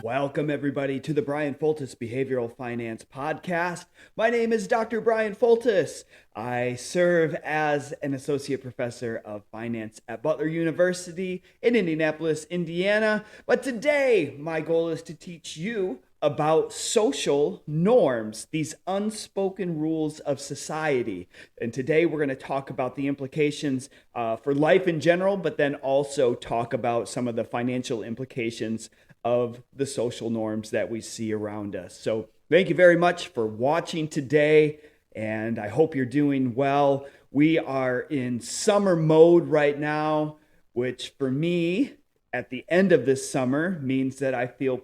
Welcome, everybody, to the Brian Fultus Behavioral Finance Podcast. My name is Dr. Brian Fultus. I serve as an associate professor of finance at Butler University in Indianapolis, Indiana. But today, my goal is to teach you about social norms, these unspoken rules of society. And today we're going to talk about the implications for life in general, but then also talk about some of the financial implications of the social norms that we see around us. So thank you very much for watching today, and I hope you're doing well. We are in summer mode right now, which for me, at the end of this summer, means that I feel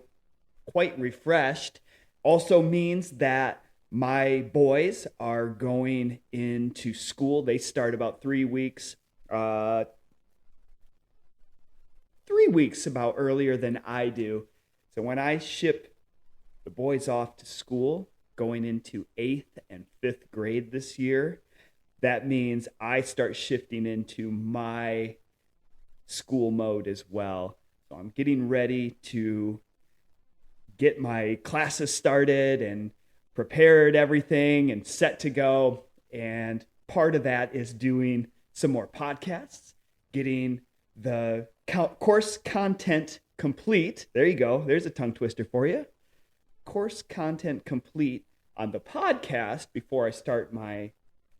quite refreshed. Also means that my boys are going into school. They start about 3 weeks about earlier than I do. So when I ship the boys off to school, going into 8th and 5th grade this year, that means I start shifting into my school mode as well. So I'm getting ready to get my classes started and prepared everything and set to go. And part of that is doing some more podcasts, getting the course content complete. There you go. There's a tongue twister for you. Course content complete on the podcast before I start my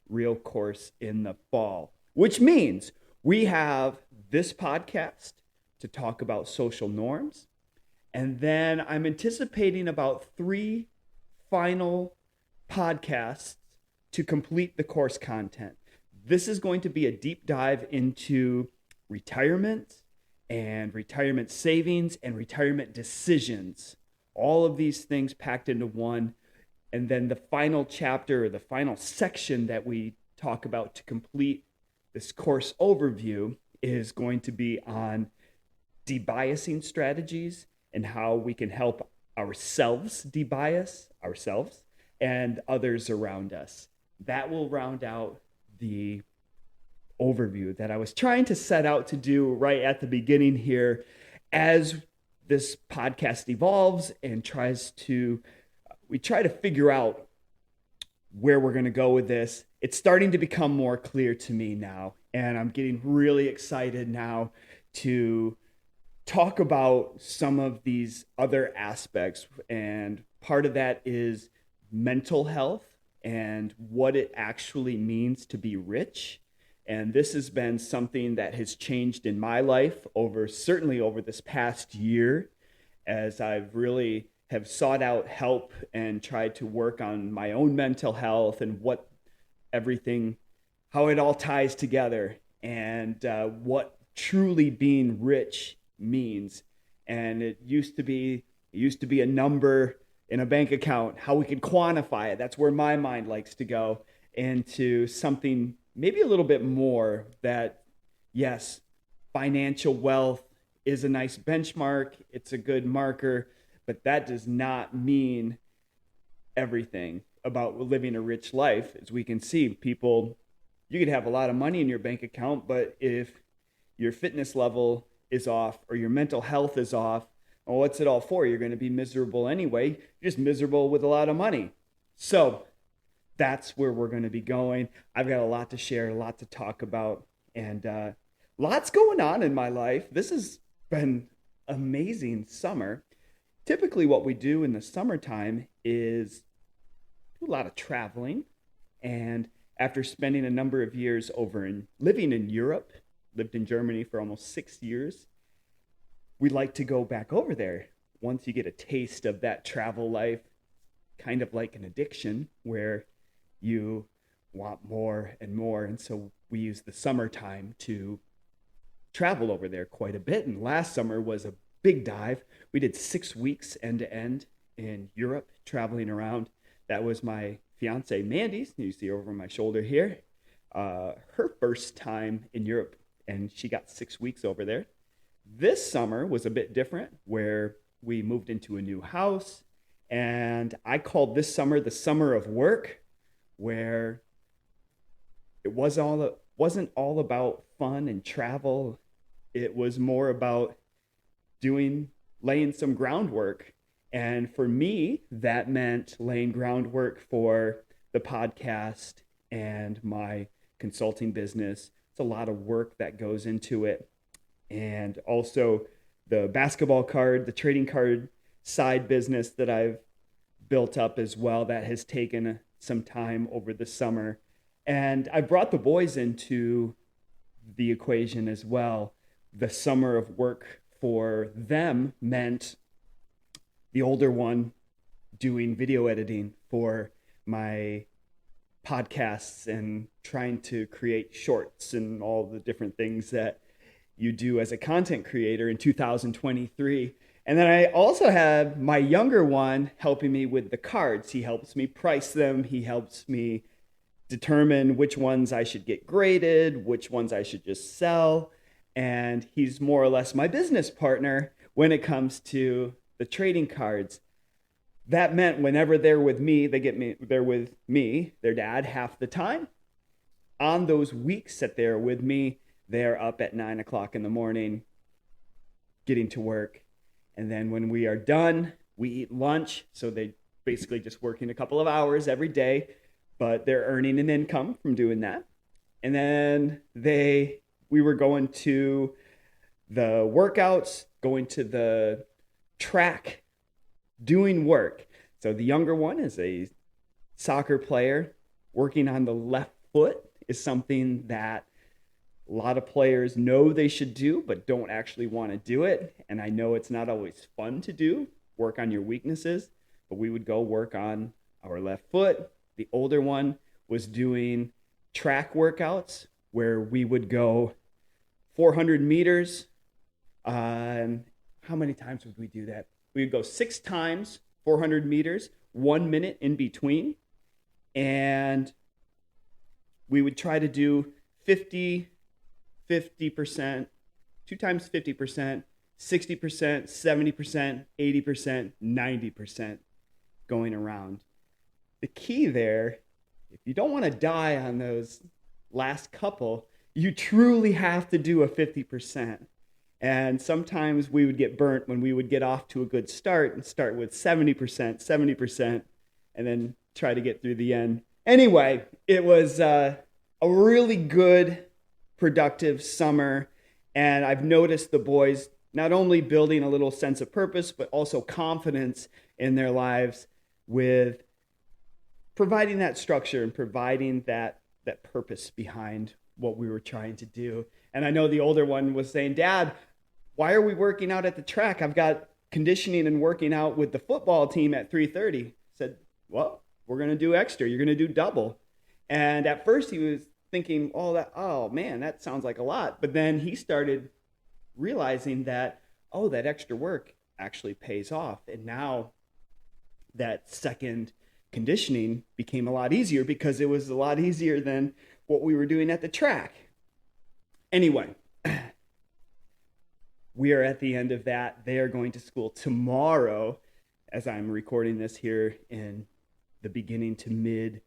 real course in the fall, which means we have this podcast to talk about social norms. And then I'm anticipating about 3 final podcasts to complete the course content. This is going to be a deep dive into retirement and retirement savings and retirement decisions. All of these things packed into one. And then the final chapter or the final section that we talk about to complete this course overview is going to be on debiasing strategies and how we can help ourselves debias ourselves and others around us. That will round out the overview that I was trying to set out to do right at the beginning here. As this podcast evolves and we try to figure out where we're going to go with this. It's starting to become more clear to me now, and I'm getting really excited now to talk about some of these other aspects. And part of that is mental health and what it actually means to be rich. And this has been something that has changed in my life certainly over this past year, as I've really have sought out help and tried to work on my own mental health and how it all ties together, and what truly being rich means. And it used to be a number in a bank account, how we could quantify it. That's where my mind likes to go, into something maybe a little bit more that, yes, financial wealth is a nice benchmark. It's a good marker, but that does not mean everything about living a rich life. As we can see, you could have a lot of money in your bank account, but if your fitness level is off or your mental health is off, well, what's it all for? You're going to be miserable anyway. You're just miserable with a lot of money. So that's where we're going to be going. I've got a lot to share, a lot to talk about, and lots going on in my life. This has been an amazing summer. Typically what we do in the summertime is do a lot of traveling. And after spending a number of years living in Europe, lived in Germany for almost 6 years, we'd like to go back over there. Once you get a taste of that travel life, kind of like an addiction where you want more and more. And so we use the summertime to travel over there quite a bit. And last summer was a big dive. We did 6 weeks end to end in Europe, traveling around. That was my fiance Mandy's, you see over my shoulder here, her first time in Europe, and she got 6 weeks over there. This summer was a bit different, where we moved into a new house, and I called this summer the summer of work, where wasn't all about fun and travel. It was more about laying some groundwork. And for me, that meant laying groundwork for the podcast and my consulting business. It's a lot of work that goes into it. And also the basketball card, the trading card side business that I've built up as well, that has taken some time over the summer. And I brought the boys into the equation as well. The summer of work for them meant the older one doing video editing for my podcasts and trying to create shorts and all the different things that you do as a content creator in 2023. And then I also have my younger one helping me with the cards. He helps me price them. He helps me determine which ones I should get graded, which ones I should just sell. And he's more or less my business partner when it comes to the trading cards. That meant whenever they're with me, they're with me, their dad, half the time. On those weeks that they're with me, they're up at 9 o'clock in the morning, getting to work. And then when we are done, we eat lunch. So they basically just working a couple of hours every day, but they're earning an income from doing that. And then we were going to the workouts, going to the track, doing work. So the younger one is a soccer player. Working on the left foot is something that a lot of players know they should do, but don't actually want to do it. And I know it's not always fun to do, work on your weaknesses, but we would go work on our left foot. The older one was doing track workouts where we would go 400 meters. How many times would we do that? We would go 6 times, 400 meters, 1 minute in between. And we would try to do 50%, 2 times 50%, 60%, 70%, 80%, 90% going around. The key there, if you don't want to die on those last couple, you truly have to do a 50%. And sometimes we would get burnt when we would get off to a good start and start with 70%, and then try to get through the end. Anyway, it was a really good, productive summer. And I've noticed the boys not only building a little sense of purpose, but also confidence in their lives with providing that structure and providing that purpose behind what we were trying to do. And I know the older one was saying, Dad, why are we working out at the track? I've got conditioning and working out with the football team at 3:30. I said, well, we're going to do extra. You're going to do double. And at first he was thinking, oh man, that sounds like a lot. But then he started realizing that, that extra work actually pays off. And now that second conditioning became a lot easier because it was a lot easier than what we were doing at the track. Anyway, we are at the end of that. They are going to school tomorrow, as I'm recording this here in the beginning to mid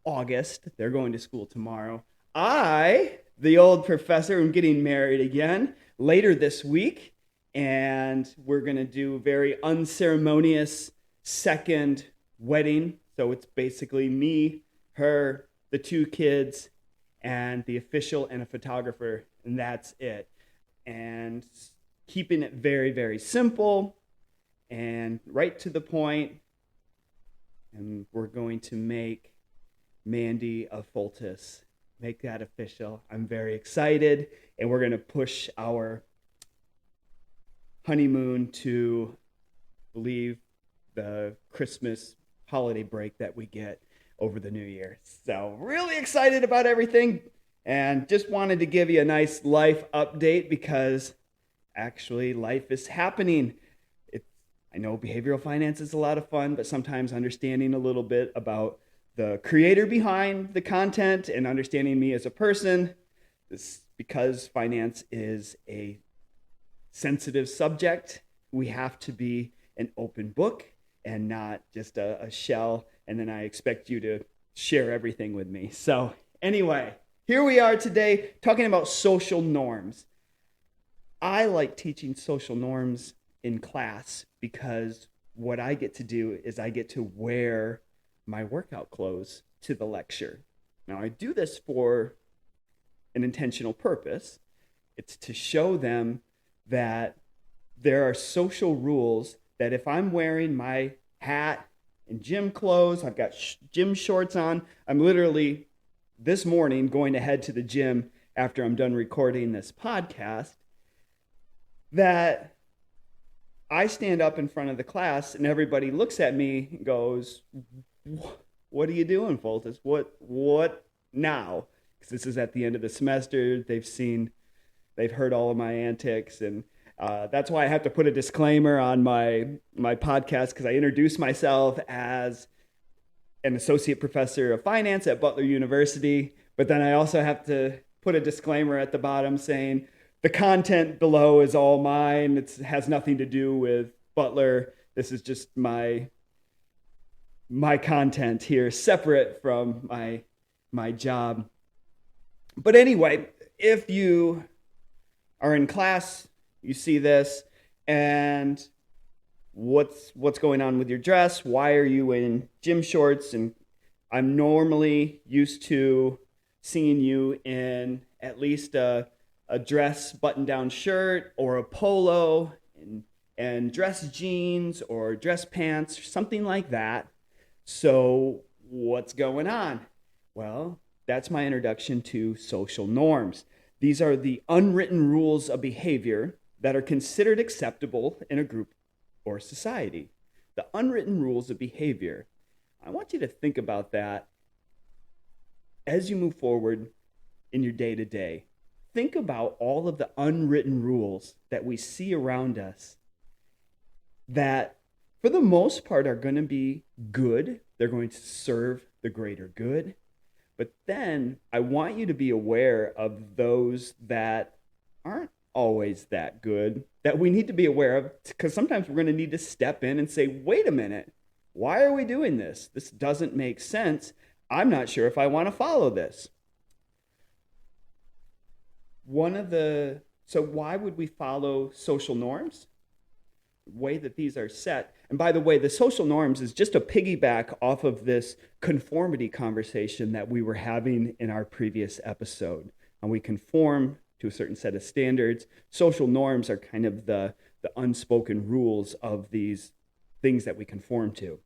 August. They're going to school tomorrow. I, the old professor, am getting married again later this week, and we're going to do a very unceremonious second wedding. So it's basically me, her, the 2 kids, and the official and a photographer, and that's it. And keeping it very, very simple and right to the point. And we're going to make Mandy a Fultis, make that official. I'm very excited, and we're going to push our honeymoon to, I believe, the Christmas holiday break that we get over the new year. So really excited about everything, and just wanted to give you a nice life update because actually life is happening. I know behavioral finance is a lot of fun, but sometimes understanding a little bit about the creator behind the content and understanding me as a person, because finance is a sensitive subject, we have to be an open book and not just a shell, and then I expect you to share everything with me. So anyway, Here we are today talking about social norms. I like teaching social norms in class because what I get to do is I get to wear my workout clothes to the lecture. Now, I do this for an intentional purpose. It's to show them that there are social rules that if I'm wearing my hat and gym clothes, I've got gym shorts on, I'm literally this morning going to head to the gym after I'm done recording this podcast, that I stand up in front of the class and everybody looks at me and goes, "What are you doing, Fultus? What now?" Because this is at the end of the semester. They've heard all of my antics, and that's why I have to put a disclaimer on my podcast, because I introduce myself as an associate professor of finance at Butler University, but then I also have to put a disclaimer at the bottom saying the content below is all mine. It has nothing to do with Butler. This is just my content here, separate from my job. But anyway, if you are in class, you see this, and what's going on with your dress? Why are you in gym shorts? And I'm normally used to seeing you in at least a dress button-down shirt or a polo and dress jeans or dress pants, or something like that. So what's going on? Well, that's my introduction to social norms. These are the unwritten rules of behavior that are considered acceptable in a group or society. The unwritten rules of behavior. I want you to think about that as you move forward in your day-to-day. Think about all of the unwritten rules that we see around us that, for the most part, are going to be good. They're going to serve the greater good. But then I want you to be aware of those that aren't always that good, that we need to be aware of, because sometimes we're going to need to step in and say, wait a minute, why are we doing this? This doesn't make sense. I'm not sure if I want to follow this. So why would we follow social norms? The way that these are set. And by the way, the social norms is just a piggyback off of this conformity conversation that we were having in our previous episode. And we conform to a certain set of standards. Social norms are kind of the unspoken rules of these things that we conform to.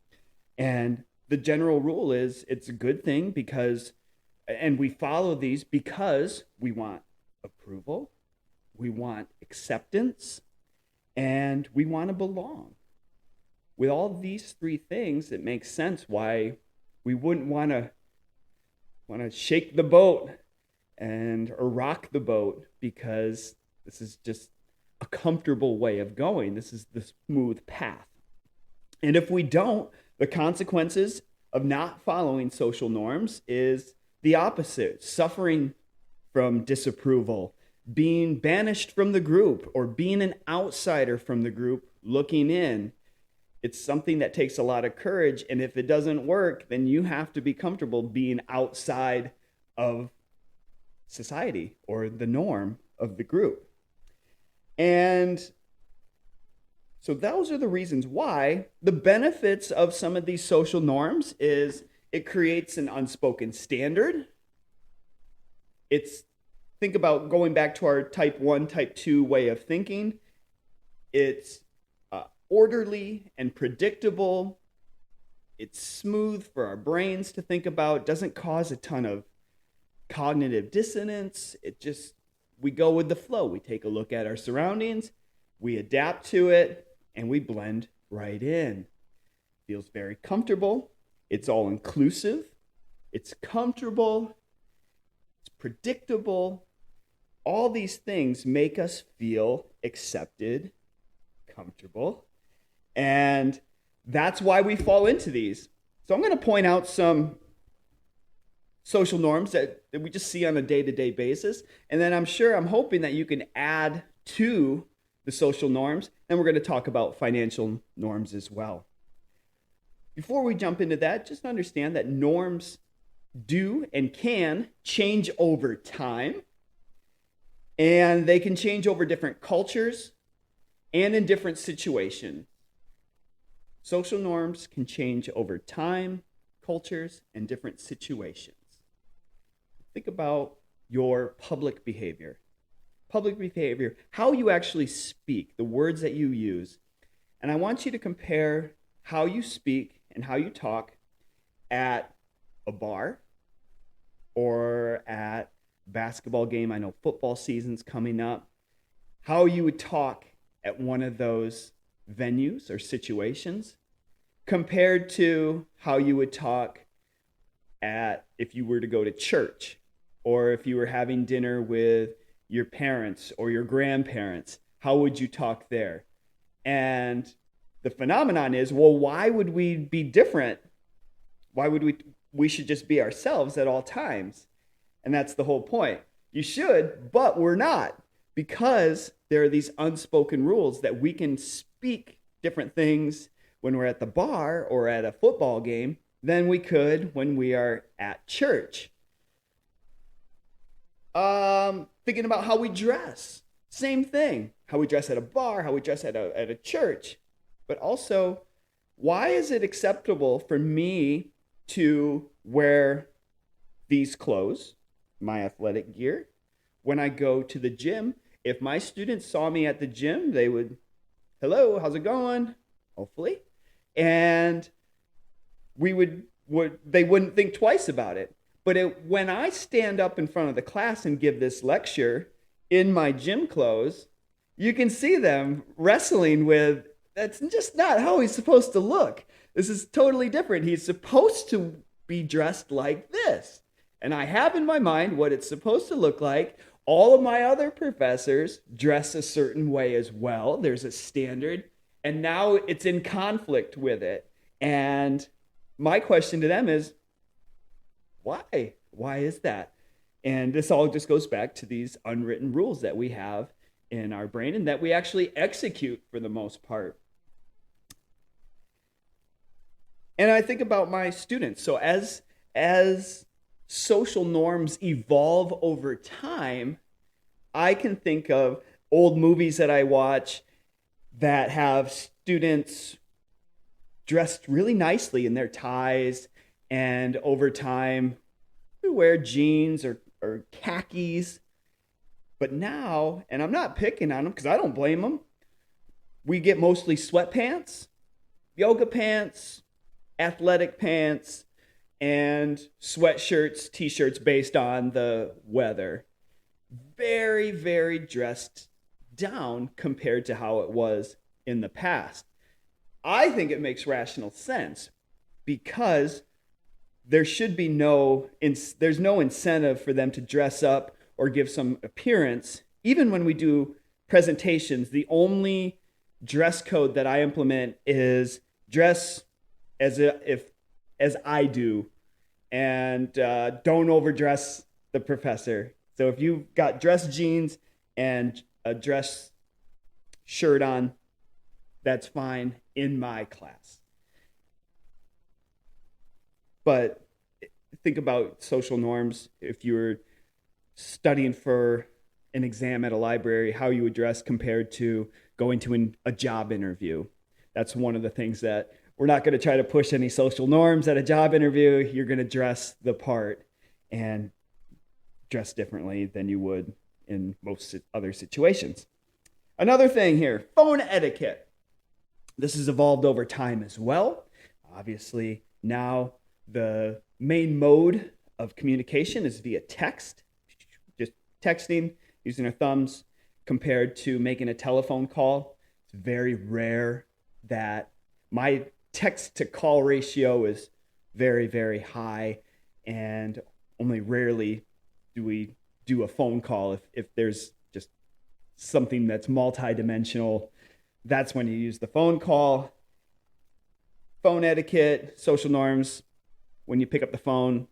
And the general rule is it's a good thing and we follow these because we want approval, we want acceptance, and we want to belong. With all these three things, it makes sense why we wouldn't want to shake the boat or rock the boat, because this is just a comfortable way of going. This is the smooth path. And if we don't, the consequences of not following social norms is the opposite: suffering from disapproval, being banished from the group, or being an outsider from the group looking in. It's something that takes a lot of courage, and if it doesn't work, then you have to be comfortable being outside of society or the norm of the group. And so those are the reasons why. The benefits of some of these social norms is it creates an unspoken standard. Think about going back to our type 1, type 2 way of thinking. It's orderly and predictable. It's smooth for our brains to think about. Doesn't cause a ton of cognitive dissonance. We go with the flow. We take a look at our surroundings, we adapt to it, and we blend right in. Feels very comfortable. It's all inclusive. It's comfortable. It's predictable. All these things make us feel accepted, comfortable, and that's why we fall into these. So I'm going to point out some social norms that we just see on a day-to-day basis, and then I'm hoping that you can add to the social norms, and we're going to talk about financial norms as well. Before we jump into that, just understand that norms do and can change over time, and they can change over different cultures and in different situations. Social norms can change over time, cultures, and different situations. Think about your public behavior. Public behavior, how you actually speak, the words that you use. And I want you to compare how you speak and how you talk at a bar or at a basketball game. I know football season's coming up. How you would talk at one of those venues or situations compared to how you would talk at if you were to go to church or if you were having dinner with your parents or your grandparents. How would you talk there? And the phenomenon is, well, why would we be different? Why would we should just be ourselves at all times? And that's the whole point. You should, but we're not, because there are these unspoken rules that we can speak different things when we're at the bar or at a football game than we could when we are at church. Thinking about how we dress. Same thing. How we dress at a bar, how we dress at a church. But also, why is it acceptable for me to wear these clothes, my athletic gear, when I go to the gym? If my students saw me at the gym, they would, hello, how's it going? Hopefully. And they wouldn't think twice about it. But when I stand up in front of the class and give this lecture in my gym clothes, you can see them wrestling with, that's just not how he's supposed to look. This is totally different. He's supposed to be dressed like this. And I have in my mind what it's supposed to look like. All of my other professors dress a certain way as well. There's a standard. And now it's in conflict with it. And my question to them is, why? Why is that? And this all just goes back to these unwritten rules that we have in our brain and that we actually execute for the most part. And I think about my students. So as social norms evolve over time, I can think of old movies that I watch that have students dressed really nicely in their ties, and over time we wear jeans or khakis. But now, and I'm not picking on them because I don't blame them, we get mostly sweatpants, yoga pants, athletic pants, and sweatshirts, t-shirts based on the weather. Very, very dressed down compared to how it was in the past. I think it makes rational sense because there should be there's no incentive for them to dress up or give some appearance. Even when we do presentations, the only dress code that I implement is dress as I do, and don't overdress the professor. So if you've got dress jeans and a dress shirt on, that's fine in my class. But think about social norms. If you were studying for an exam at a library, how you would dress compared to going to a job interview. That's one of the things that we're not going to try to push any social norms at a job interview. You're going to dress the part and dress differently than you would in most other situations. Another thing here, phone etiquette. This has evolved over time as well. Obviously, now the main mode of communication is via text, just texting, using our thumbs, compared to making a telephone call. It's very rare that my text to call ratio is very, very high, and only rarely do we do a phone call if there's just something that's multidimensional. That's when you use the phone call. Phone etiquette, social norms. When you pick up the phone,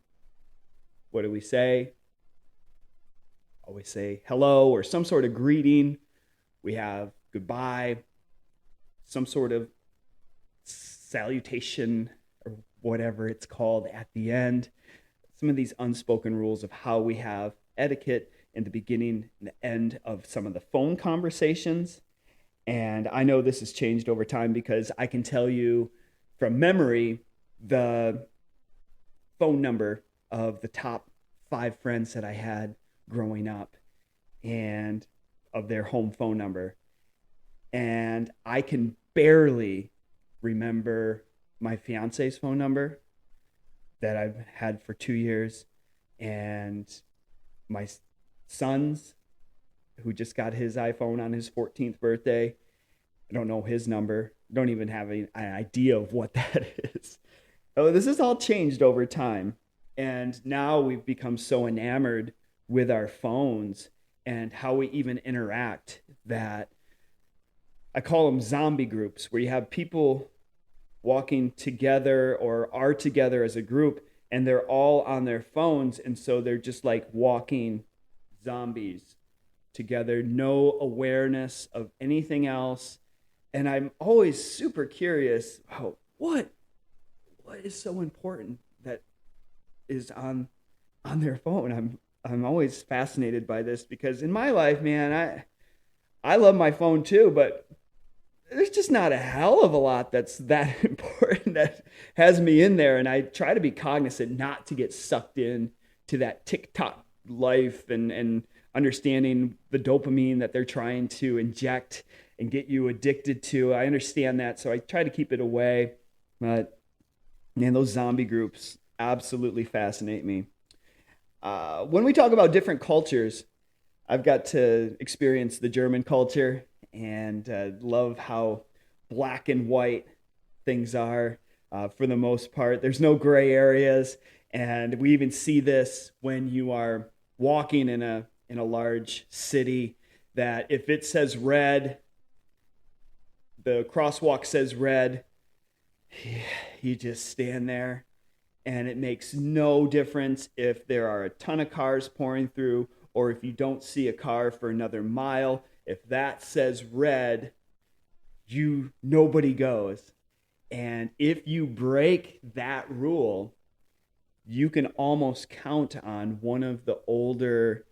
what do we say? Always say hello or some sort of greeting. We have goodbye, some sort of salutation or whatever it's called at the end. some of these unspoken rules of how we have etiquette in the beginning and the end of some of the phone conversations. And I know this has changed over time because I can tell you from memory the phone number of the top 5 friends that I had growing up and of their home phone number. And I can barely remember my fiance's phone number that I've had for 2 years, and my son's, who just got his iPhone on his 14th birthday. I don't know his number. Don't even have an idea of what that is. Oh, this has all changed over time. And now we've become so enamored with our phones and how we even interact that I call them zombie groups, where you have people walking together or are together as a group and they're all on their phones. And so they're just like walking zombies together, no awareness of anything else. And I'm always super curious about what is so important that is on their phone. I'm always fascinated by this because in my life, man, I love my phone too, but there's just not a hell of a lot that's that important that has me in there. And I try to be cognizant not to get sucked in to that TikTok life and understanding the dopamine that they're trying to inject and get you addicted to. I understand that, so I try to keep it away. But man, those zombie groups absolutely fascinate me. When we talk about different cultures, I've got to experience the German culture and love how black and white things are for the most part. There's no gray areas, and we even see this when you are walking in a large city, that if it says red, the crosswalk says red, you just stand there, and it makes no difference if there are a ton of cars pouring through or if you don't see a car for another mile. If that says red, nobody goes. And if you break that rule, you can almost count on one of the older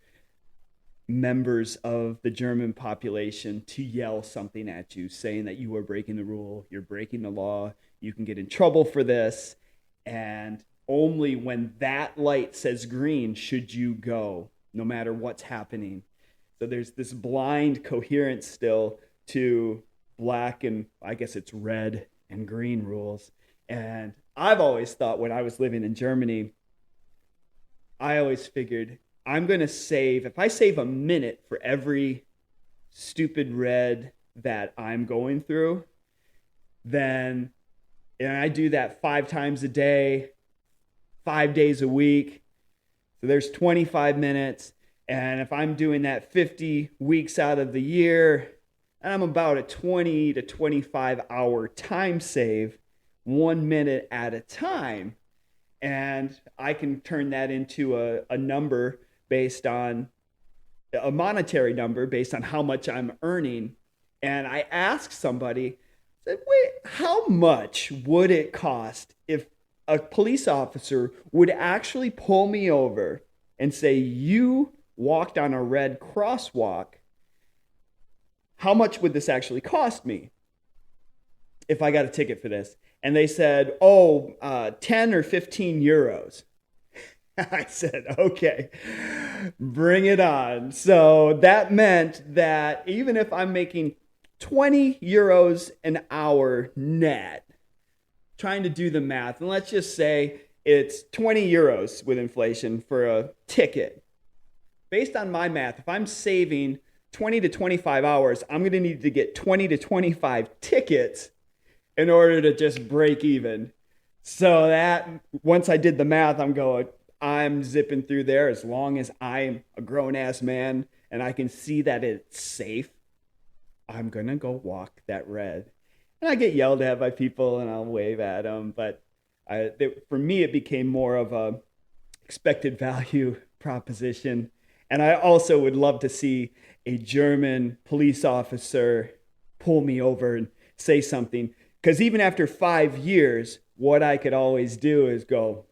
members of the German population to yell something at you, saying that you are breaking the rule, you're breaking the law, you can get in trouble for this. And only when that light says green should you go, no matter what's happening. So there's this blind coherence still to black and I guess it's red and green rules. And I've always thought when I was living in Germany, I always figured I'm going to save, if I save a minute for every stupid red that I'm going through, then, and I do that 5 times a day, 5 days a week. So there's 25 minutes. And if I'm doing that 50 weeks out of the year, I'm about a 20 to 25 hour time save, 1 minute at a time. And I can turn that into a number based on a monetary number based on how much I'm earning. And I asked somebody, I said, wait, how much would it cost if a police officer would actually pull me over and say, you walked on a red crosswalk? How much would this actually cost me if I got a ticket for this? And they said, 10 or 15 euros. I said, okay, bring it on. So that meant that even if I'm making 20 euros an hour net, trying to do the math, and let's just say it's 20 euros with inflation for a ticket. Based on my math, if I'm saving 20 to 25 hours, I'm going to need to get 20 to 25 tickets in order to just break even. So that, once I did the math, I'm zipping through there as long as I'm a grown-ass man and I can see that it's safe. I'm going to go walk that red. And I get yelled at by people and I'll wave at them. But for me, it became more of a expected value proposition. And I also would love to see a German police officer pull me over and say something. Because even after 5 years, what I could always do is go,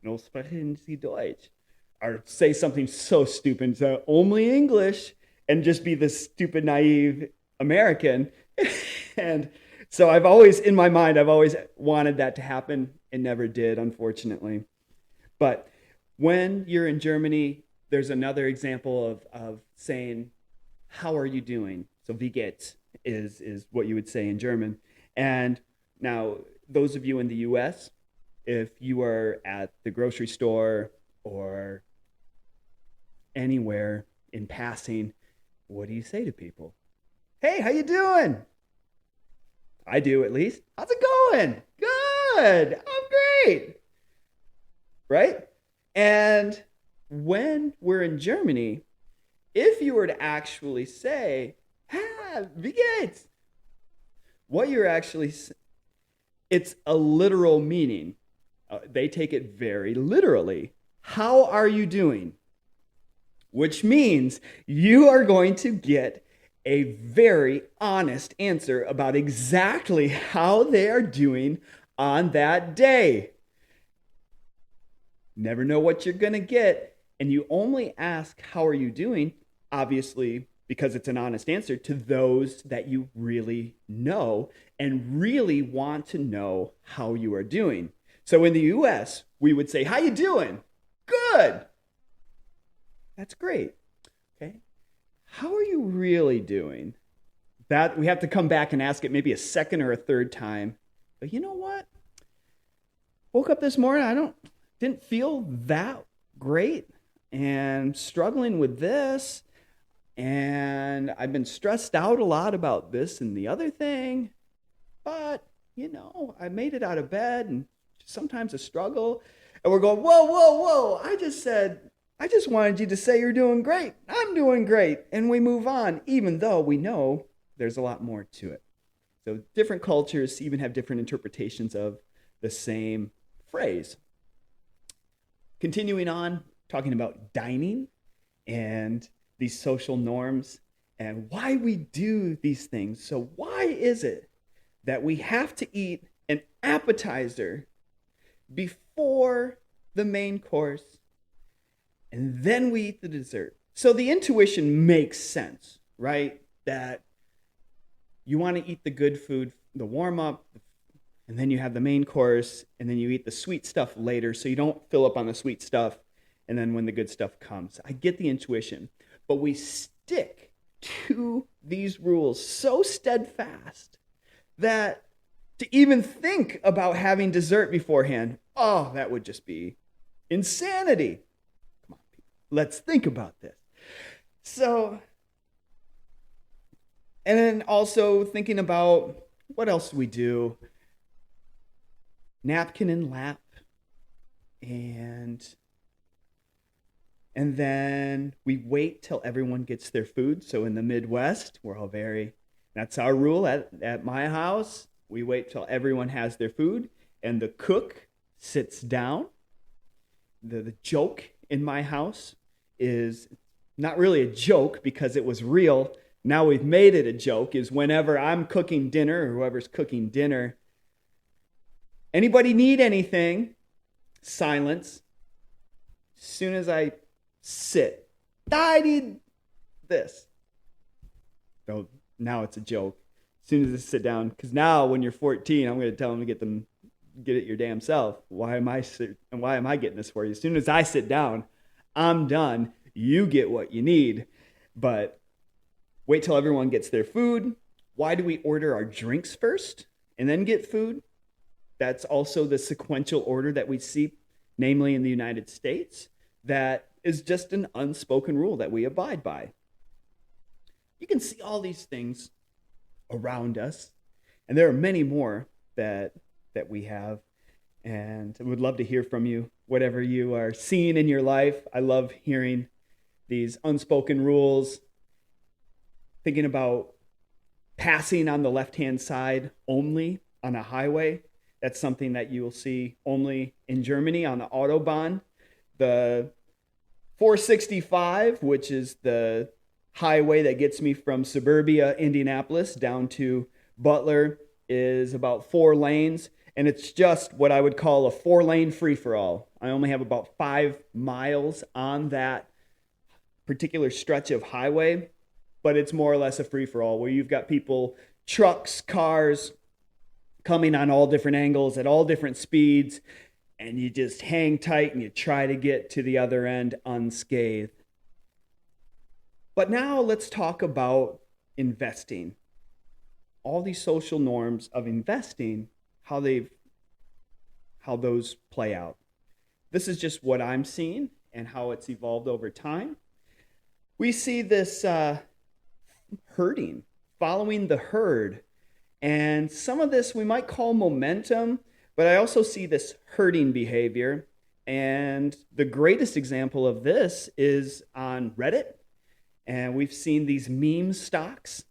no sprechen Sie Deutsch. Or say something so stupid, so only English, and just be this stupid, naive American. And so I've always, in my mind, I've always wanted that to happen. It never did, unfortunately. But when you're in Germany, there's another example of saying, how are you doing? So wie geht's is what you would say in German. And now, those of you in the US, if you are at the grocery store or anywhere in passing, what do you say to people? Hey, how you doing? I do, at least. How's it going? Good. I'm great. Right? And when we're in Germany, if you were to actually say, wie geht's? What you're actually, it's a literal meaning. They take it very literally. How are you doing? Which means you are going to get a very honest answer about exactly how they are doing on that day. Never know what you're going to get. And you only ask, how are you doing? Obviously, because it's an honest answer, to those that you really know and really want to know how you are doing. So in the US, we would say, how you doing? Good. That's great. Okay. How are you really doing? That we have to come back and ask it maybe a second or a third time. But you know what? Woke up this morning, didn't feel that great and struggling with this. And I've been stressed out a lot about this and the other thing. But, I made it out of bed, and sometimes a struggle. And we're going, whoa. I just wanted you to say you're doing great. I'm doing great. And we move on, even though we know there's a lot more to it. So different cultures even have different interpretations of the same phrase. Continuing on, talking about dining and these social norms and why we do these things. So why is it that we have to eat an appetizer before the main course and then we eat the dessert? So the intuition makes sense, right? That you want to eat the good food, the warm up, and then you have the main course, and then you eat the sweet stuff later so you don't fill up on the sweet stuff, and then when the good stuff comes. I get the intuition, but we stick to these rules so steadfast that to even think about having dessert beforehand, that would just be insanity. Come on, people. Let's think about this. So, and then also thinking about what else we do. Napkin and lap. And then we wait till everyone gets their food. So in the Midwest, we're all that's our rule at my house. We wait till everyone has their food and the cook sits down. The joke in my house is not really a joke because it was real. Now we've made it a joke, is whenever I'm cooking dinner or whoever's cooking dinner, anybody need anything? Silence. As soon as I sit, I need this. So now it's a joke. As soon as I sit down, because now when you're 14, I'm going to tell them to get it your damn self. Why am I getting this for you? As soon as I sit down, I'm done. You get what you need. But wait till everyone gets their food. Why do we order our drinks first and then get food? That's also the sequential order that we see, namely in the United States, that is just an unspoken rule that we abide by. You can see all these things around us, and there are many more that we have, and I would love to hear from you, whatever you are seeing in your life. I love hearing these unspoken rules, thinking about passing on the left-hand side only on a highway. That's something that you will see only in Germany on the Autobahn. The 465, which is the highway that gets me from suburbia Indianapolis down to Butler, is about 4 lanes. and it's just what I would call a 4-lane free-for-all. I only have about 5 miles on that particular stretch of highway, but it's more or less a free-for-all where you've got people, trucks, cars coming on all different angles at all different speeds, and you just hang tight and you try to get to the other end unscathed. But now let's talk about investing. All these social norms of investing, how those play out. This is just what I'm seeing and how it's evolved over time. We see this herding, following the herd. And some of this we might call momentum, but I also see this herding behavior. And the greatest example of this is on Reddit. And we've seen these meme stocks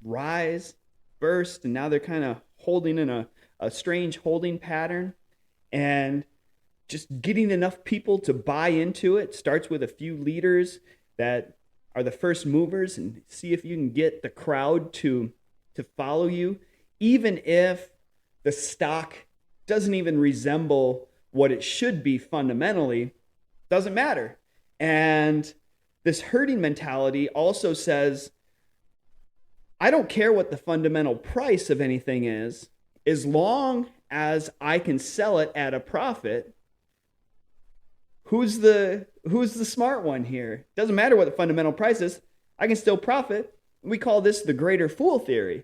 rise, burst, and now they're kind of holding in a strange holding pattern. And just getting enough people to buy into it starts with a few leaders that are the first movers, and see if you can get the crowd to follow you, even if the stock doesn't even resemble what it should be fundamentally, doesn't matter. And this herding mentality also says, I don't care what the fundamental price of anything is, as long as I can sell it at a profit. Who's the smart one here? Doesn't matter what the fundamental price is, I can still profit. We call this the greater fool theory.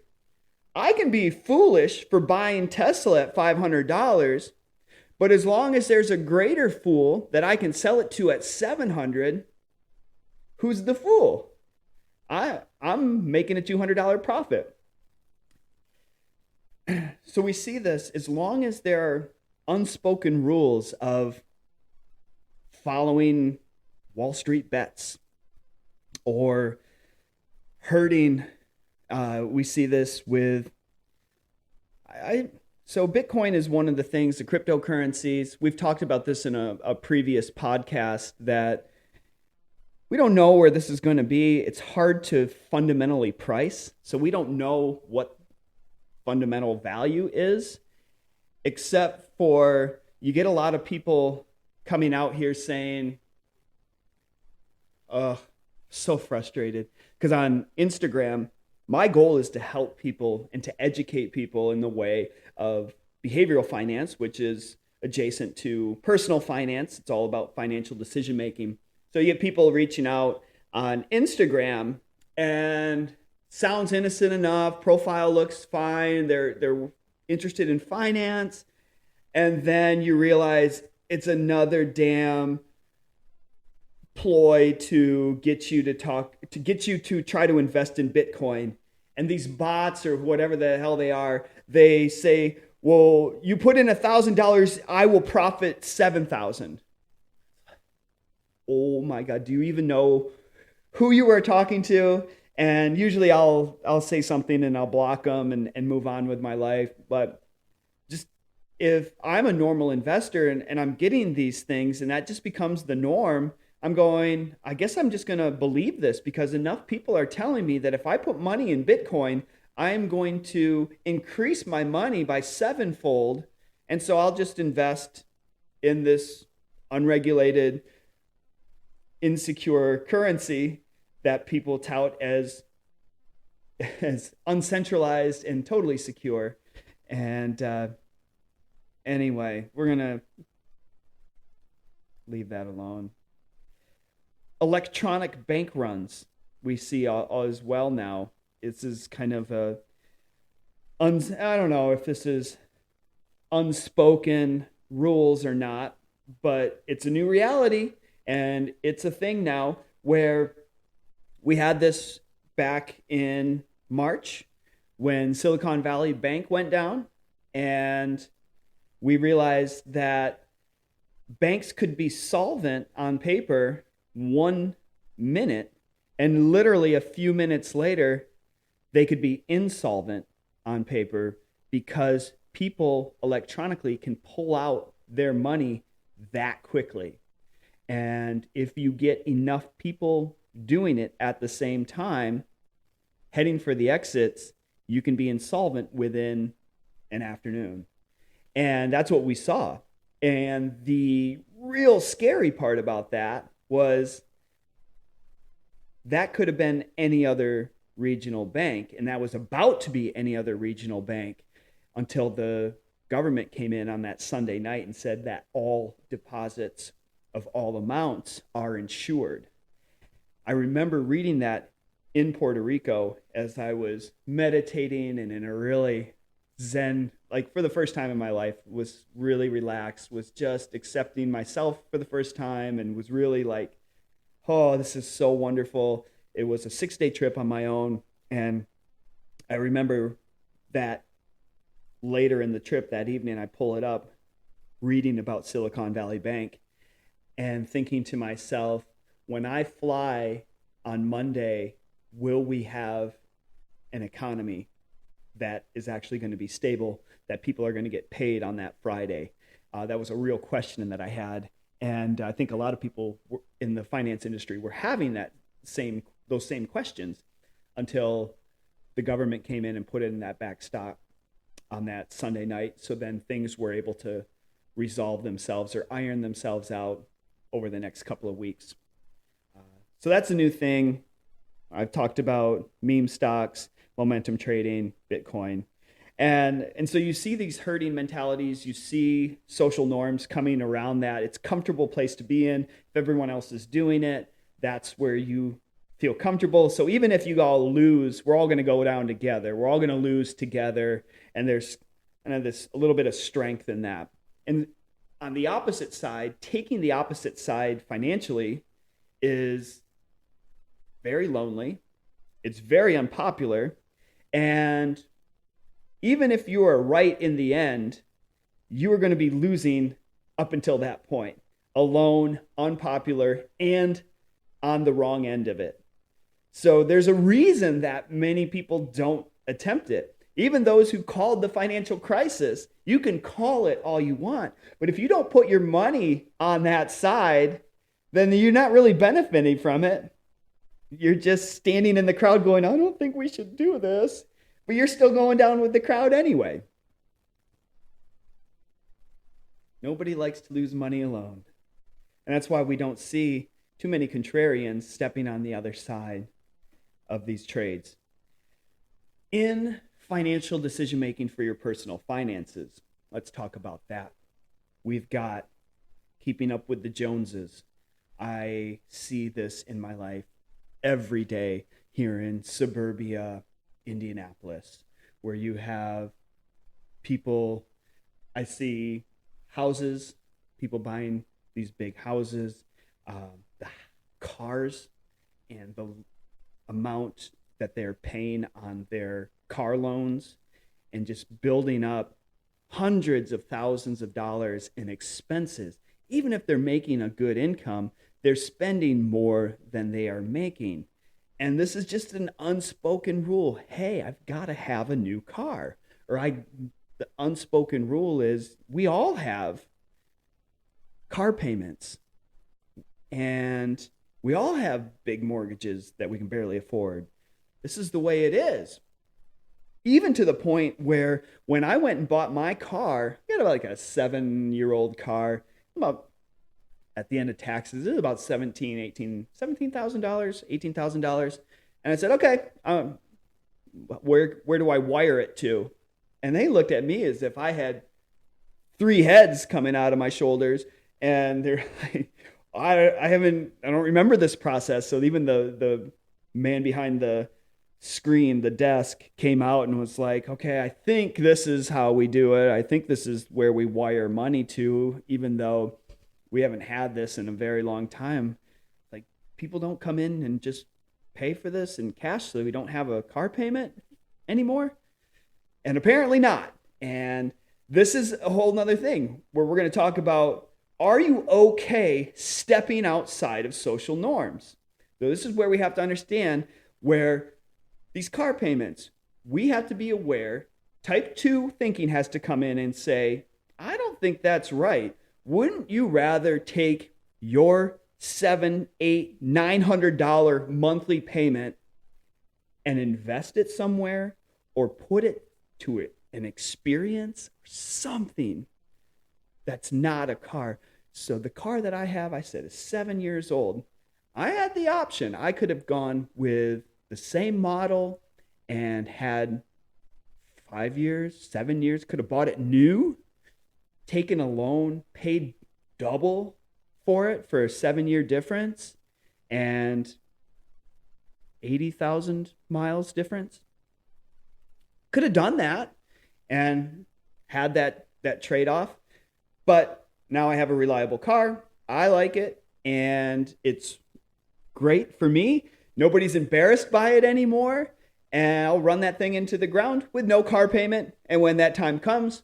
I can be foolish for buying Tesla at $500, but as long as there's a greater fool that I can sell it to at $700, who's the fool? I'm making a $200 profit. So we see this, as long as there are unspoken rules of following Wall Street bets or herding. We see this with, so Bitcoin is one of the things, the cryptocurrencies. We've talked about this in a previous podcast, that we don't know where this is going to be. It's hard to fundamentally price. So we don't know what fundamental value is, except for you get a lot of people coming out here saying, so frustrated. Because on Instagram, my goal is to help people and to educate people in the way of behavioral finance, which is adjacent to personal finance. It's all about financial decision making. So you get people reaching out on Instagram, and sounds innocent enough, profile looks fine, they're interested in finance, and then you realize it's another damn ploy to get you to try to invest in Bitcoin. And these bots, or whatever the hell they are, they say, well, you put in $1,000, I will profit 7,000. Oh my God, do you even know who you are talking to? And usually I'll say something and I'll block them and move on with my life. But just, if I'm a normal investor and I'm getting these things and that just becomes the norm, I'm going, I guess I'm just going to believe this, because enough people are telling me that if I put money in Bitcoin, I'm going to increase my money by 7-fold. And so I'll just invest in this unregulated, insecure currency that people tout as uncentralized and totally secure. And anyway, we're going to leave that alone. Electronic bank runs we see as well now. This is kind of I don't know if this is unspoken rules or not, but it's a new reality, and it's a thing now where we had this back in March when Silicon Valley Bank went down, and we realized that banks could be solvent on paper 1 minute, and literally a few minutes later, they could be insolvent on paper, because people electronically can pull out their money that quickly. And if you get enough people doing it at the same time, heading for the exits, you can be insolvent within an afternoon. And that's what we saw. And the real scary part about that was that could have been any other regional bank, and that was about to be any other regional bank until the government came in on that Sunday night and said that all deposits of all amounts are insured. I remember reading that in Puerto Rico as I was meditating and in a really zen, like for the first time in my life, was really relaxed, was just accepting myself for the first time, and was really like, oh, this is so wonderful. It was a 6-day trip on my own. And I remember that later in the trip that evening, I pull it up, reading about Silicon Valley Bank and thinking to myself, when I fly on Monday, will we have an economy that is actually going to be stable, that people are going to get paid on that Friday? That was a real question that I had. And I think a lot of people in the finance industry were having those same questions until the government came in and put in that backstop on that Sunday night. So then things were able to resolve themselves or iron themselves out over the next couple of weeks. So that's a new thing. I've talked about meme stocks, momentum trading, Bitcoin. And so you see these herding mentalities, you see social norms coming around that. It's a comfortable place to be in. If everyone else is doing it, that's where you feel comfortable. So even if you all lose, we're all going to go down together. We're all going to lose together. And there's kind of this a little bit of strength in that. And on the opposite side, taking the opposite side financially is very lonely. It's very unpopular. And even if you are right in the end, you are going to be losing up until that point. Alone, unpopular, and on the wrong end of it. So there's a reason that many people don't attempt it. Even those who called the financial crisis, you can call it all you want. But if you don't put your money on that side, then you're not really benefiting from it. You're just standing in the crowd going, I don't think we should do this. But you're still going down with the crowd anyway. Nobody likes to lose money alone. And that's why we don't see too many contrarians stepping on the other side of these trades. In financial decision making for your personal finances, let's talk about that. We've got keeping up with the Joneses. I see this in my life every day here in suburbia Indianapolis, where you have people, I see houses, people buying these big houses, the cars, and the amount that they're paying on their car loans, and just building up hundreds of thousands of dollars in expenses. Even if they're making a good income, they're spending more than they are making. And this is just an unspoken rule. Hey, I've got to have a new car. The unspoken rule is we all have car payments. And we all have big mortgages that we can barely afford. This is the way it is. Even to the point where when I went and bought my car, I got like a 7-year-old car, about at the end of taxes, it was about $17,000, $18,000. And I said, okay, where do I wire it to? And they looked at me as if I had 3 heads coming out of my shoulders. And they're like, I don't remember this process. So even the man behind the screen, the desk, came out and was like, okay, I think this is how we do it. I think this is where we wire money to, even though we haven't had this in a very long time. Like, people don't come in and just pay for this in cash so we don't have a car payment anymore. And apparently not. And this is a whole nother thing where we're going to talk about, are you okay stepping outside of social norms? So this is where we have to understand where these car payments, we have to be aware. Type 2 thinking has to come in and say, I don't think that's right. Wouldn't you rather take your $700, $800, $900 monthly payment and invest it somewhere, or put it to an experience or something that's not a car. So the car that I have, I said, is 7 years old. I had the option. I could have gone with the same model and had 5 years, 7 years, could have bought it new, taken a loan, paid double for it for a 7-year difference, and 80,000 miles difference. Could have done that and had that trade-off. But now I have a reliable car. I like it, and it's great for me. Nobody's embarrassed by it anymore, and I'll run that thing into the ground with no car payment. And when that time comes,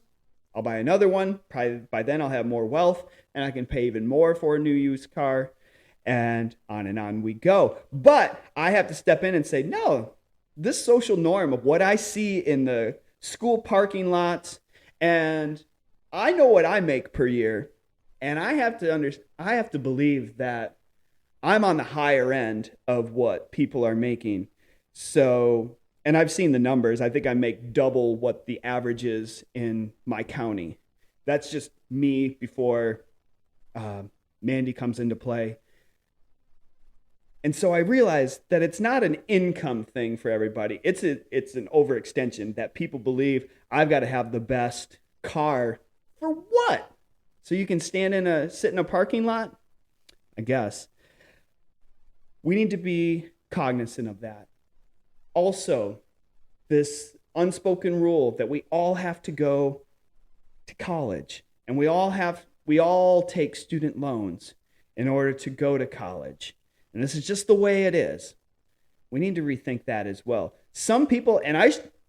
I'll buy another one. Probably by then I'll have more wealth, and I can pay even more for a new used car, and on we go. But I have to step in and say, no, this social norm of what I see in the school parking lots, and I know what I make per year, and I have to believe that I'm on the higher end of what people are making. So, and I've seen the numbers. I think I make double what the average is in my county. That's just me before Mandy comes into play. And so I realized that it's not an income thing for everybody. It's an overextension that people believe I've got to have the best car. For what? So you can sit in a parking lot? I guess. We need to be cognizant of that. Also, this unspoken rule that we all have to go to college, and we all take student loans in order to go to college. And this is just the way it is. We need to rethink that as well. Some people, and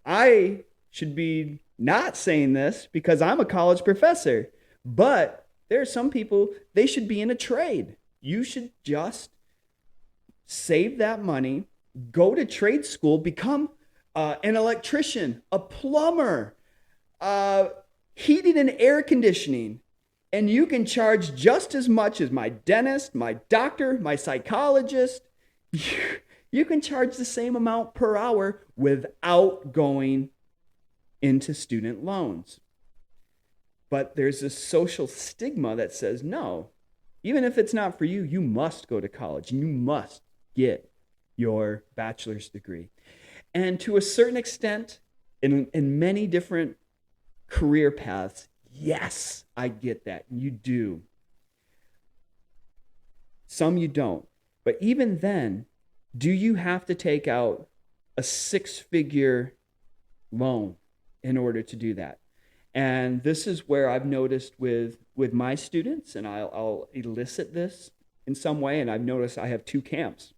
I should be not saying this because I'm a college professor, but there are some people, they should be in a trade. You should just save that money, go to trade school, become an electrician, a plumber, heating and air conditioning, and you can charge just as much as my dentist, my doctor, my psychologist. You can charge the same amount per hour without going into student loans. But there's this social stigma that says, no, even if it's not for you, you must go to college and you must get your bachelor's degree. And to a certain extent, in many different career paths, yes, I get that. You do. Some you don't. But even then, do you have to take out a 6-figure loan in order to do that? And this is where I've noticed with my students, and I'll elicit this in some way, and I've noticed I have 2 camps.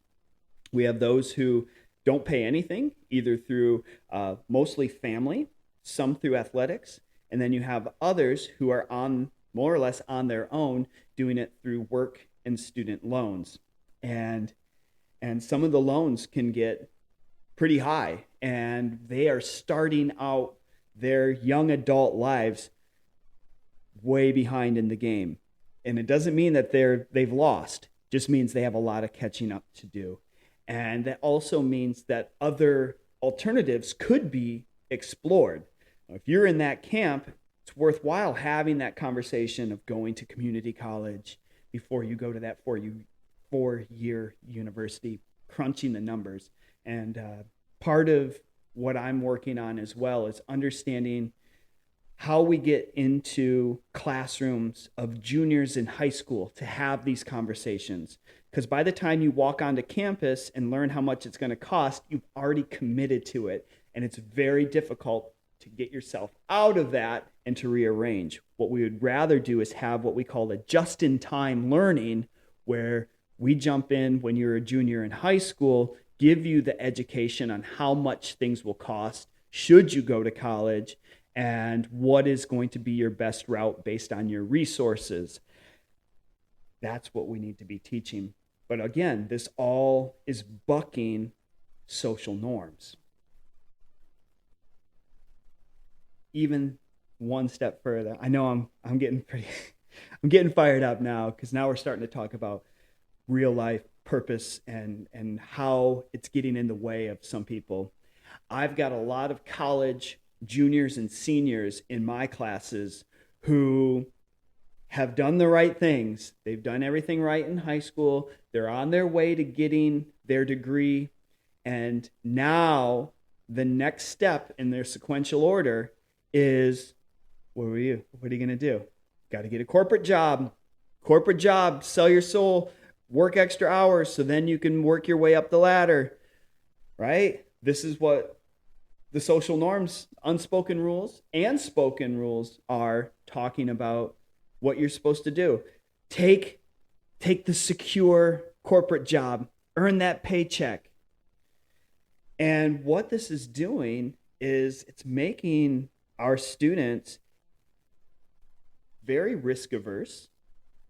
We have those who don't pay anything, either through mostly family, some through athletics, and then you have others who are on more or less on their own, doing it through work and student loans. And some of the loans can get pretty high, and they are starting out their young adult lives way behind in the game. And it doesn't mean that they've lost, it just means they have a lot of catching up to do. And that also means that other alternatives could be explored. If you're in that camp, it's worthwhile having that conversation of going to community college before you go to that 4-year university, crunching the numbers. And part of what I'm working on as well is understanding how we get into classrooms of juniors in high school to have these conversations. Because by the time you walk onto campus and learn how much it's going to cost, you've already committed to it. And it's very difficult to get yourself out of that and to rearrange. What we would rather do is have what we call a just-in-time learning, where we jump in when you're a junior in high school, give you the education on how much things will cost, should you go to college, and what is going to be your best route based on your resources. That's what we need to be teaching. But again, this all is bucking social norms. Even one step further. I know I'm getting I'm getting fired up now, because now we're starting to talk about real life purpose and how it's getting in the way of some people. I've got a lot of college juniors and seniors in my classes who have done the right things. They've done everything right in high school. They're on their way to getting their degree. And now the next step in their sequential order is, what are you going to do? Got to get a corporate job. Corporate job, sell your soul, work extra hours so then you can work your way up the ladder, right? This is what the social norms, unspoken rules and spoken rules are talking about what you're supposed to do. Take the secure corporate job, earn that paycheck. And what this is doing is it's making our students very risk averse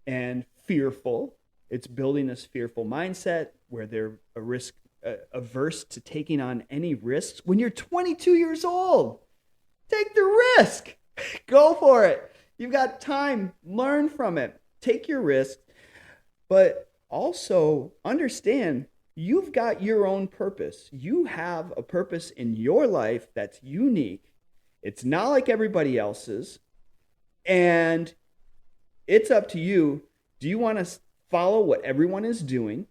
and fearful. It's building this fearful mindset where they're averse to taking on any risks. When you're 22 years old, take the risk. Go for it. You've got time. Learn from it. Take your risk. But also understand you've got your own purpose. You have a purpose in your life that's unique. It's not like everybody else's. And it's up to you. Do you want to follow what everyone is doing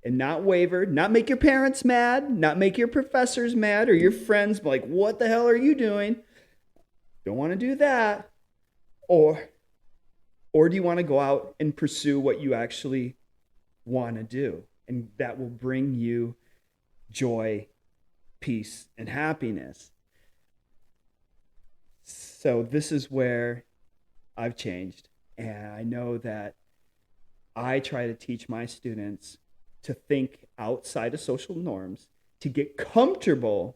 and not waver, not make your parents mad, not make your professors mad or your friends like, what the hell are you doing? Don't want to do that. Or do you want to go out and pursue what you actually want to do? And that will bring you joy, peace, and happiness. So this is where I've changed. And I know that I try to teach my students to think outside of social norms, to get comfortable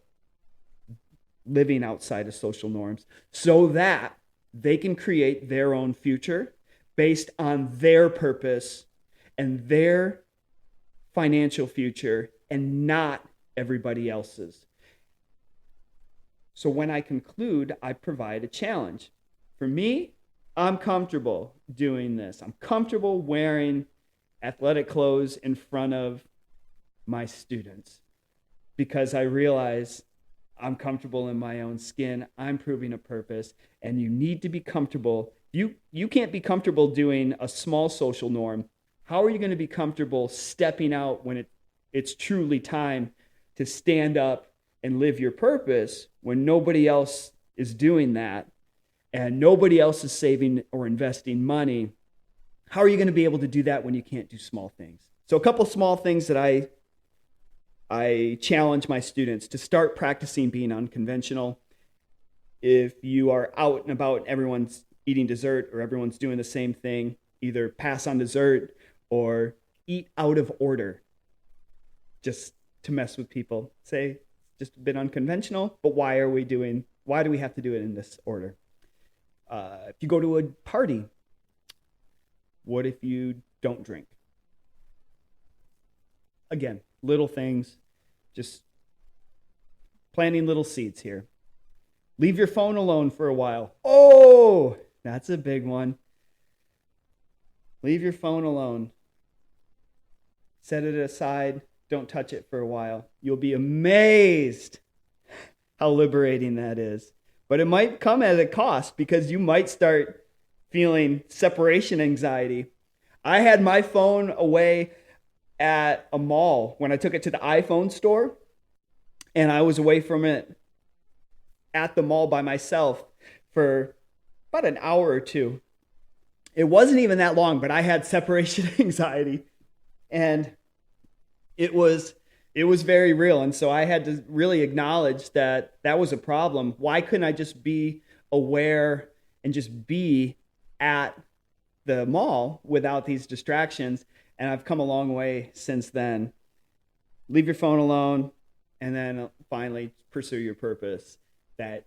living outside of social norms so that they can create their own future based on their purpose and their financial future and not everybody else's. So when I conclude, I provide a challenge. For me, I'm comfortable doing this. I'm comfortable wearing athletic clothes in front of my students because I realize I'm comfortable in my own skin. I'm proving a purpose, and you need to be comfortable. You can't be comfortable doing a small social norm. How are you going to be comfortable stepping out when it's truly time to stand up and live your purpose when nobody else is doing that and nobody else is saving or investing money? How are you going to be able to do that when you can't do small things? So a couple small things that I challenge my students to start practicing being unconventional. If you are out and about, everyone's eating dessert or everyone's doing the same thing, either pass on dessert or eat out of order just to mess with people. Say, just a bit unconventional, but why do we have to do it in this order? If you go to a party, what if you don't drink? Again, little things, just planting little seeds here. Leave your phone alone for a while. Oh, that's a big one. Leave your phone alone. Set it aside. Don't touch it for a while. You'll be amazed how liberating that is. But it might come at a cost because you might start feeling separation anxiety. I had my phone away at a mall when I took it to the iPhone store, and I was away from it at the mall by myself for about an hour or two. It wasn't even that long, but I had separation anxiety, and it was very real. And so I had to really acknowledge that was a problem. Why couldn't I just be aware and just be at the mall without these distractions? And I've come a long way since then. Leave your phone alone, and then finally pursue your purpose. That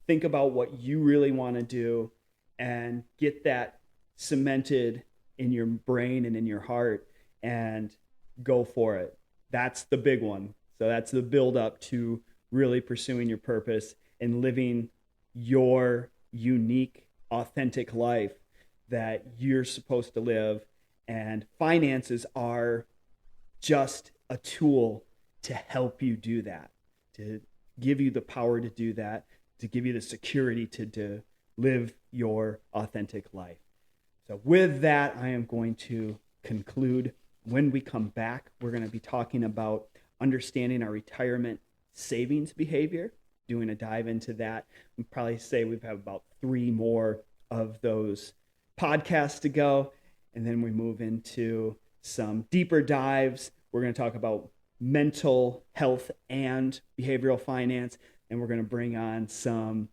think about what you really want to do and get that cemented in your brain and in your heart and go for it. That's the big one. So that's the build up to really pursuing your purpose and living your unique, authentic life that you're supposed to live. And finances are just a tool to help you do that, to give you the power to do that, to give you the security to live your authentic life. So with that, I am going to conclude. When we come back, we're going to be talking about understanding our retirement savings behavior, doing a dive into that. We'll probably say we have about 3 more of those podcasts to go. And then we move into some deeper dives. We're going to talk about mental health and behavioral finance. And we're going to bring on some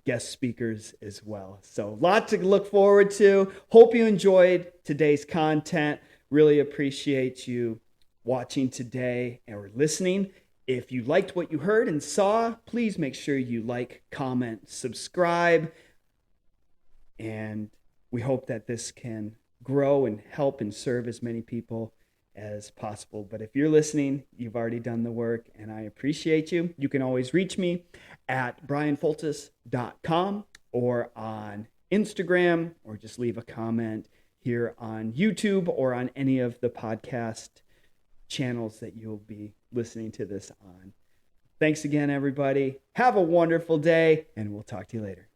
guest speakers as well. So a lot to look forward to. Hope you enjoyed today's content. Really appreciate you watching today or listening. If you liked what you heard and saw, please make sure you like, comment, subscribe. And we hope that this can grow and help and serve as many people as possible. But if you're listening, you've already done the work, and I appreciate you. You can always reach me at brianfoltis.com or on Instagram, or just leave a comment here on YouTube or on any of the podcast channels that you'll be listening to this on. Thanks again, everybody. Have a wonderful day, and we'll talk to you later.